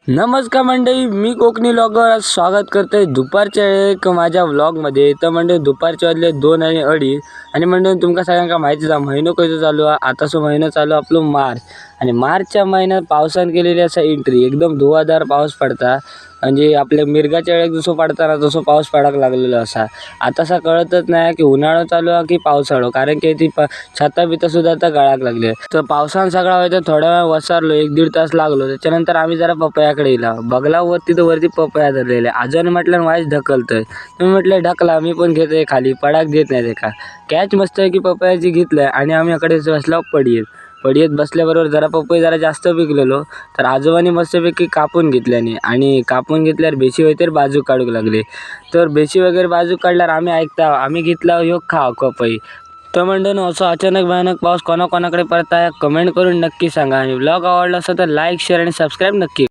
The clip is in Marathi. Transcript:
नमस्कार मंडळी, मी कोकणी व्लॉगर आज स्वागत करतोय दुपारच्या एक माझ्या व्लॉगमध्ये. तर मंडळी दुपारचे वाजले 2 आणि 2:30 आणि मंडळी तुमका सगळ्यांका माहितीच आहे महिनो कसो चालू आहे. आतासो महिनो चालू आपलो मार्च आणि मार्चच्या महिन्यात पावसान केलेली असा एंट्री एकदम धुवाधार पाऊस पडता. म्हणजे आपल्या मिरगाच्या वेळेस जसो पडता ना तसो पाऊस पडाक लागलेलो असा. आतासा कळतच नाही की उन्हाळा चालू आहे की पावसाळो, कारण की ती छता बिता सुद्धा आता गळाक लागले. तर पावसान सगळा व्हायचा थोड्या वेळ वसारलो, 1-1.5 तास लागलो. त्याच्यानंतर आम्ही जरा पपयाकडे गेला बघला वरती, तर वरती पपया धरलेले. आजोने म्हटलं वाईच ढकलतोय. तुम्ही म्हटलं ढकला, मी पण घेतोय खाली, पडाक देत नाही ते का. कॅच मस्त आहे की पपयाची घेतलंय आणि आम्ही अकडे बसला पडियत बसल्याबरोबर जरा पपई जरा जास्त पिकलेलो. तर आजोबांनी मस्तपैकी कापून घेतल्याने आणि कापून घेतल्यावर बेशी होई तर बाजू काढूक लागले. तर बेशी वगैरे बाजू काढल्यावर आम्ही घेतला ह्यो पपई. तर मंडळींनो, असं अचानक भयानक पाऊस कोणाकोणाकडे पडताय कमेंट करून नक्की सांगा. आणि व्लॉग आवडला असेल तर लाईक, शेअर आणि सबस्क्राईब नक्की.